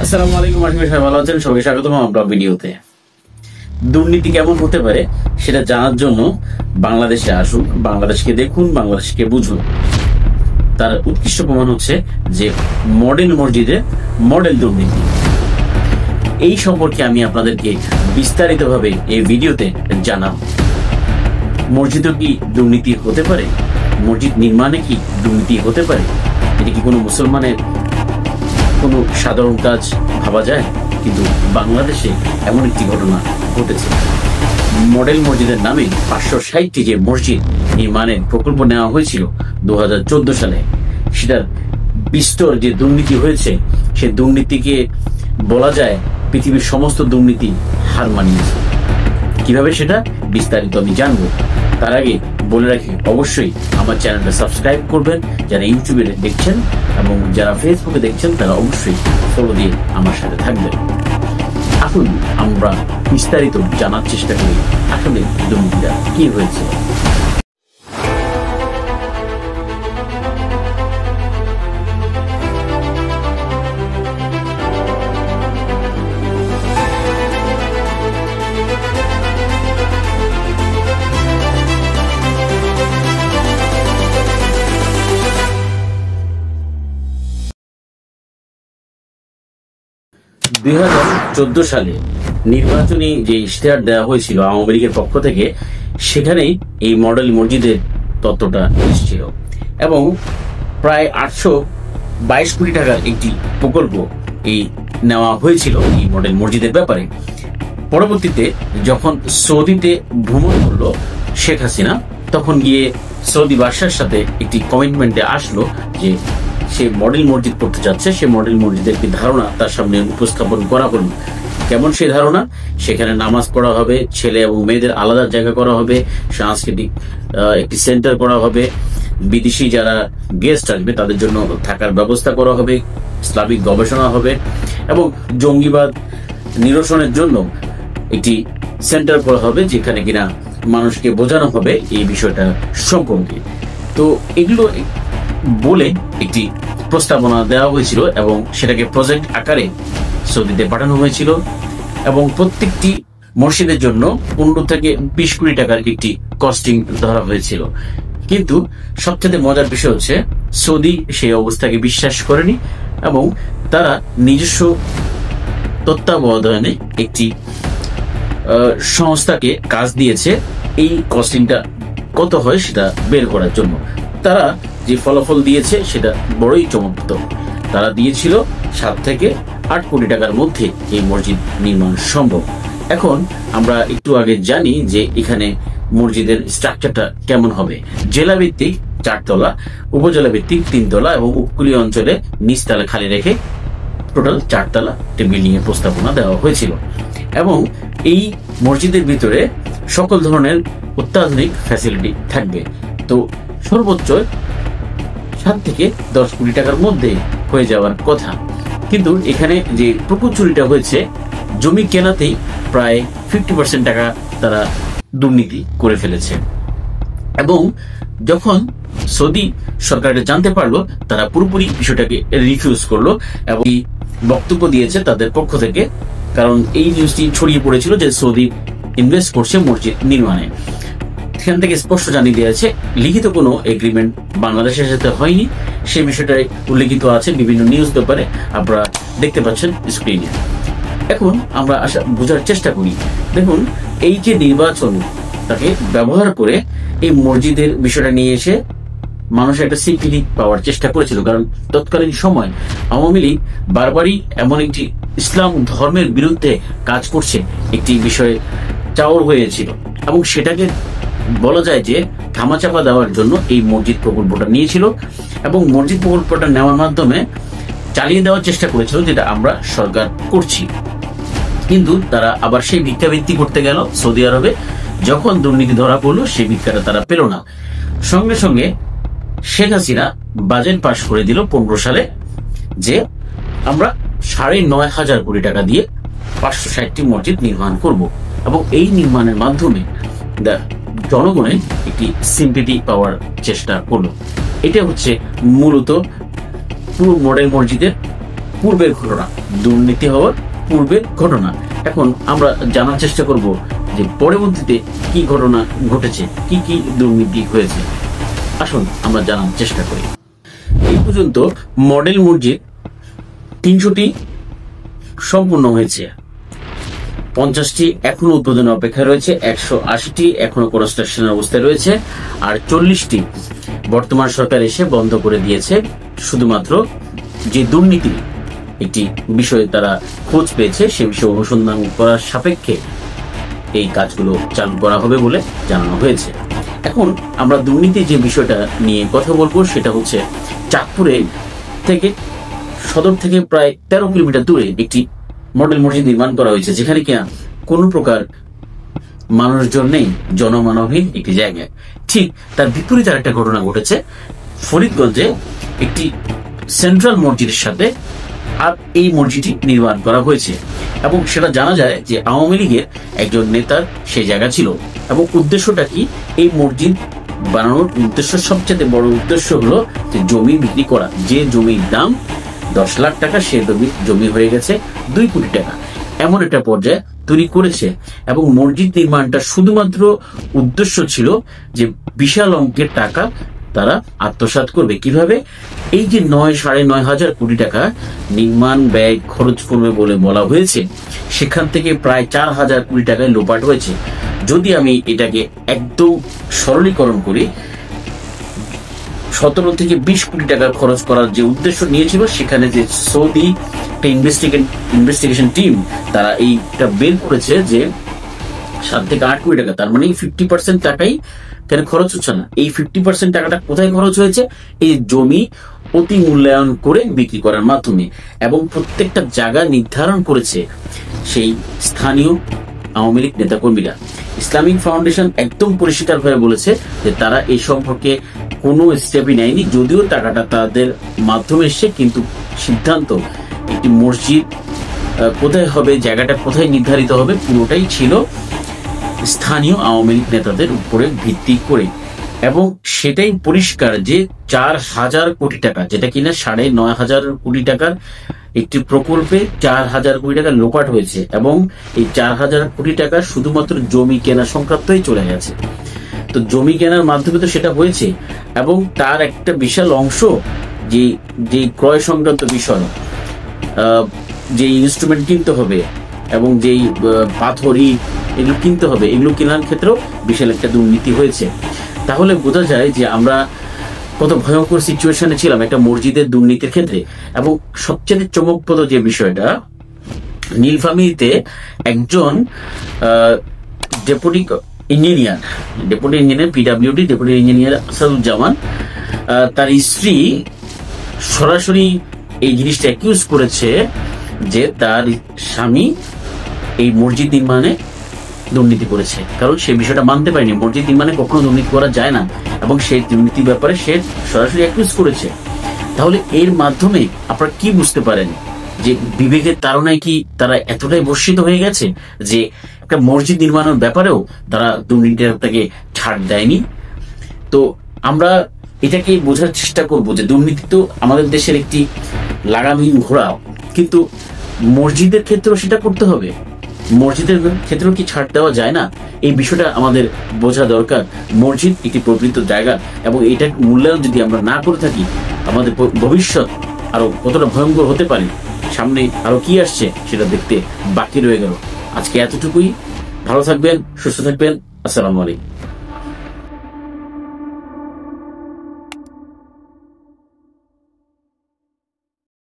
আসসালামু আলাইকুম, আশা করি সবাই ভালো আছেন। সবাইকে স্বাগতম আমরা ভিডিওতে। দুর্নীতি কেমন হতে পারে সেটা জানার জন্য বাংলাদেশে আসুন, বাংলাদেশকে দেখুন, বাংলাদেশকে বুঝুন। তার উৎকৃষ্ট প্রমাণ হচ্ছে যে মডেল মসজিদে মডেল দুর্নীতি। এই সম্পর্কে আমি আপনাদেরকে বিস্তারিতভাবে এই ভিডিওতে জানাব। মসজিদে কি দুর্নীতি হতে পারে? মসজিদ নির্মাণে কি দুর্নীতি হতে পারে? এটা কি কোনো মুসলমানের কোনো সাধারণ কাজ ভাবা যায়? কিন্তু বাংলাদেশে এমন একটি ঘটনা ঘটেছে। মডেল মসজিদের নামে 560টি যে মসজিদ নির্মাণের প্রকল্প নেওয়া হয়েছিল 2014 সালে, সেটার বিস্তর যে দুর্নীতি হয়েছে, সে দুর্নীতিকে বলা যায় পৃথিবীর সমস্ত দুর্নীতি হার মানিয়েছে। কিভাবে সেটা বিস্তারিত আমি জানবো। তার আগে বলে রাখি, অবশ্যই আমার চ্যানেলটা সাবস্ক্রাইব করবেন যারা ইউটিউবে দেখছেন, এবং যারা ফেসবুকে দেখছেন তারা অবশ্যই ফলো দিয়ে আমার সাথে থাকবেন। আসুন আমরা বিস্তারিত জানার চেষ্টা করি আসলে দুর্নীতিটা কি হয়েছে। 2014 সালে নির্বাচনী যে ইশতেহার দেওয়া হয়েছিল আওয়ামী লীগের পক্ষ থেকে, সেখানেই এই মডেল মসজিদের তত্ত্বটা এসেছিল এবং প্রায় 822 কোটি টাকার একটি প্রকল্প এই নেওয়া হয়েছিল এই মডেল মসজিদের ব্যাপারে। পরবর্তীতে যখন সৌদিতে ভ্রমণ করলো শেখ হাসিনা, তখন গিয়ে সৌদি বাদশার সাথে একটি কমিটমেন্টে আসলো যে সে মডেল মসজিদ করতে যাচ্ছে। সে মডেল মসজিদের একটি ধারণা তার সামনে উপস্থাপন করা হলো। কেমন সেই ধারণা? সেখানে নামাজ পড়া হবে, ছেলে এবং মেয়েদের আলাদা জায়গা করা হবে, সাংস্কৃতিক একটি সেন্টার করা হবে, বিদেশি যারা গেস্ট আসবে তাদের জন্য থাকার ব্যবস্থা করা হবে, ইসলামিক গবেষণা হবে এবং জঙ্গিবাদ নিরসনের জন্য একটি সেন্টার করা হবে, যেখানে কিনা মানুষকে বোঝানো হবে এই বিষয়টা সম্পর্কে। তো এগুলো বলে একটি প্রস্তাবনা দেওয়া হয়েছিল এবং সেটাকে প্রজেক্ট আকারে সৌদিতে পাঠানো হয়েছিল এবং প্রত্যেকটি মসজিদের জন্য 15 থেকে 20 কোটি টাকার একটি কস্টিং ধরা হয়েছিল। কিন্তু সবচেয়ে মজার বিষয় হচ্ছে সৌদি সেই অবস্থাকে বিশ্বাস করেনি এবং তারা নিজস্ব তত্ত্বাবধানে একটি সংস্থাকে কাজ দিয়েছে এই কস্টিংটা কত হয় সেটা বের করার জন্য। তারা যে ফলাফল দিয়েছে সেটা বড়ই চমৎকার। তারা দিয়েছিল 7 থেকে 8 কোটি টাকার মধ্যে এই মসজিদ নির্মাণ সম্ভব। এখন আমরা একটু আগে জানি যে এখানে মসজিদের স্ট্রাকচারটা কেমন হবে। জেলা ভিত্তিক 4 তলা, উপজেলা ভিত্তিক 3 তলা এবং উপকূলীয় অঞ্চলে নিচতলা খালি রেখে টোটাল 4 তলা একটি বিল্ডিং এর প্রস্তাবনা দেওয়া হয়েছিল এবং এই মসজিদের ভিতরে সকল ধরনের অত্যাধুনিক ফ্যাসিলিটি থাকবে। তো সর্বোচ্চ 7 থেকে 10 কোটি টাকার মধ্যে হয়ে যাওয়ার কথা। কিন্তু এখানে যে পুকুর চুরিটা হয়েছে, জমি কেনাতেই প্রায় 50% টাকা তারা দুর্নীতি করে ফেলেছে এবং যখন সৌদি সরকার জানতে পারলো, তারা পুরোপুরি বিষয়টাকে রিফিউজ করলো এবং বক্তব্য দিয়েছে তাদের পক্ষ থেকে। কারণ এই নিউজটি ছড়িয়ে পড়েছিল যে সৌদি ইনভেস্ট করছে মসজিদ নির্মাণে। সেখান থেকে স্পষ্ট জানিয়ে দিয়েছে লিখিত কোনো এগ্রিমেন্ট বাংলাদেশের সাথে হয়নি। সেই বিষয়টাই উল্লেখিত আছে বিভিন্ন নিউজ পেপারে, আপনারা দেখতে পাচ্ছেন স্ক্রিনে। এখন আমরা বোঝার চেষ্টা করি। দেখুন, এই যে নির্বাচন তাকে ব্যবহার করে এই মসজিদের বিষয়টা নিয়ে এসে মানুষের একটা সিম্পিটি পাওয়ার চেষ্টা করেছিল। কারণ তৎকালীন সময় আওয়ামী লীগ বারবারই এমন একটি ইসলাম ধর্মের বিরুদ্ধে কাজ করছে একটি বিষয়ে চাওর হয়েছিল এবং সেটাকে বলা যায় যে ধামাচাপা দেওয়ার জন্য এই মসজিদ প্রকল্পটা নিয়েছিল এবং মসজিদ প্রকল্পটা নেওয়ার মাধ্যমে চালিয়ে দেওয়ার চেষ্টা করেছিল যেটা আমরা সরকার করছি। কিন্তু তারা আবার সেই ভিক্ষাবৃত্তি করতে গেল সৌদি আরবে। যখন দুর্নীতি ধরা পড়লো, সেই ভিক্ষাটা তারা পেল না। সঙ্গে সঙ্গে শেখ হাসিনা বাজেট পাশ করে দিল 15 সালে যে আমরা 9,500 কোটি টাকা দিয়ে 560টি মসজিদ নির্মাণ করব এবং এই নির্মাণের মাধ্যমে জনগণের একটি সিম্পিটি পাওয়ার চেষ্টা করলো। এটা হচ্ছে মূলত পুরো মডেল মসজিদের পূর্বের ঘটনা, দুর্নীতি হওয়ার পূর্বের ঘটনা। এখন আমরা জানার চেষ্টা করব যে পরবর্তীতে কি ঘটনা ঘটেছে, কি কি দুর্নীতি হয়েছে। আসুন আমরা জানার চেষ্টা করি। এই পর্যন্ত মডেল মসজিদ 300টি সম্পূর্ণ হয়েছে, 50টি এখনো উদ্বোধনের অপেক্ষা রয়েছে, 180টি এখনো কনস্ট্রাকশনের অবস্থায় রয়েছে, আর 40টি বর্তমান সরকার এসে বন্ধ করে দিয়েছে। শুধুমাত্র যে দুর্নীতি একটি বিষয়ে তারা খোঁজ পেয়েছে, সে বিষয়ে অনুসন্ধান করার সাপেক্ষে এই কাজগুলো চালু করা হবে বলে জানানো হয়েছে। এখন আমরা দুর্নীতির যে বিষয়টা নিয়ে কথা বলবো সেটা হচ্ছে চাঁদপুরে থেকে, সদর থেকে প্রায় 13 কিলোমিটার দূরে একটি মডেল মসজিদ নির্মাণ করা হয়েছে, যেখানে কিনা কোনো প্রকার মানুষজন নেই, জনমানবহীন একটি জায়গায়। ঠিক তার বিপরীত আরেকটা ঘটনা ঘটেছে ফরিদগঞ্জে, একটি সেন্ট্রাল মসজিদের সাথে আর এই মসজিদটি নির্মাণ করা হয়েছে, এবং সেটা জানা যায় যে আওয়ামী লীগের একজন নেতার সেই জায়গা ছিল। এবং উদ্দেশ্যটা কি, এই মসজিদ বানানোর উদ্দেশ্য, সবচেয়ে বড় উদ্দেশ্য হলো যে জমি বিক্রি করা। যে জমির দাম 10 লাখ টাকা, সে জমি হয়ে গেছে 2 কোটি টাকা, এমন একটা পর্যায়ে তৈরি করেছে। এবং মসজিদ নির্মাণটা শুধুমাত্র উদ্দেশ্য ছিল যে বিশাল অঙ্কের টাকা তারা আত্মসাৎ করবে। কিভাবে? এই যে 9,500 কোটি টাকা নির্মাণ ব্যয় খরচ করবে বলে বলা হয়েছে, সেখান থেকে প্রায় 4,000 কোটি টাকায় লোপাট হয়েছে। যদি আমি এটাকে একদম সরলীকরণ করি, 17 থেকে 20 কোটি টাকা খরচ করার যে উদ্দেশ্য নিয়েছিল, সেখানে যে সৌদি ইনভেস্টিগেশন টিম তারা এইটা বের করেছে যে 7 থেকে 8 কোটি টাকা, তার মানে 50% টাকাই কেন খরচ হচ্ছে না। এই 50% টাকাটা কোথায় খরচ হয়েছে? এই জমি অতি মূল্যায়ন করে বিক্রি করার মাধ্যমে। এবং প্রত্যেকটা জায়গা নির্ধারণ করেছে সেই স্থানীয় আওয়ামী লীগ নেতাকর্মীরা। ইসলামিক ফাউন্ডেশন একদম পরিষ্কার হয়ে বলেছে যে তারা এই সম্পর্কে কোনো স্টেপই নেয়নি, যদিও টাকাটা তাদের মাধ্যমে এসছে, কিন্তু সিদ্ধান্ত একটি মসজিদ কোথায় হবে, জায়গাটা কোথায় নির্ধারিত হবে, পুরোটাই ছিল স্থানীয় আওয়ামী লীগ নেতাদের উপরে ভিত্তি করে। এবং সেটাই পরিষ্কার যে 4,000 কোটি টাকা, যেটা কিনা 9,500 কোটি টাকার একটি প্রকল্পে 4,000 কোটি টাকা লোপাট হয়েছে, এবং এই 4,000 কোটি টাকা শুধুমাত্র জমি কেনা সংক্রান্তই চলে গেছে। তো জমি কেনার মাধ্যমে তো সেটা হয়েছে, এবং তার একটা বিশাল অংশ যে ক্রয় সংক্রান্ত বিষয়, যে ইনস্ট্রুমেন্ট কিনতে হবে এবং যেই পাথর ইট এগুলো কিনতে হবে, এগুলো কেনার ক্ষেত্রেও বিশাল একটা দুর্নীতি হয়েছে। তাহলে বোঝা যায় যে আমরা কত ভয়ঙ্কর সিচুয়েশনে ছিলাম একটা মসজিদের দুর্নীতির ক্ষেত্রে। এবং সবচেয়ে চমকপ্রদ যে বিষয়টা, নীলফামারীতে একজন deputy engineer PWD deputy engineer Asaduzzaman, তার স্ত্রী সরাসরি এই জিনিসটা অ্যাকিউজ করেছে যে তার স্বামী এই মসজিদ নির্মাণে দুর্নীতি করেছে। কারণ সে বিষয়টা মানতে পারেনি, মসজিদ নির্মাণে কখনো দুর্নীতি করা যায় না, এবং সেই দুর্নীতির ব্যাপারে সে সরাসরি অ্যাকিউজ করেছে। তাহলে এর মাধ্যমে আপনারা কি বুঝতে পারেন যে বিবেকের তাড়নায় কি তারা এতটাই বর্ষিত হয়ে গেছে যে একটা মসজিদ নির্মাণের ব্যাপারেও তারা দুর্নীতিটাকে ছাড় দেয়নি। তো আমরা এটাকে বোঝার চেষ্টা করব যে দুর্নীতি তো আমাদের দেশের একটি লাগামহীন ঘোড়া, কিন্তু মসজিদের ক্ষেত্রেও সেটা করতে হবে। মসজিদের ক্ষেত্রেও কি ছাড় দেওয়া যায় না? এই বিষয়টা আমাদের বোঝা দরকার। মসজিদ একটি পবিত্র জায়গা, এবং এটা মূল্যায়ন যদি আমরা না করে থাকি, আমাদের ভবিষ্যৎ আরো কতটা ভয়ঙ্কর হতে পারে, সামনে আরো কি আসছে সেটা দেখতে বাকি রয়ে গেল। আজকে এতটুকুই। ভালো থাকবেন, সুস্থ থাকবেন। আসসালামু আলাইকুম।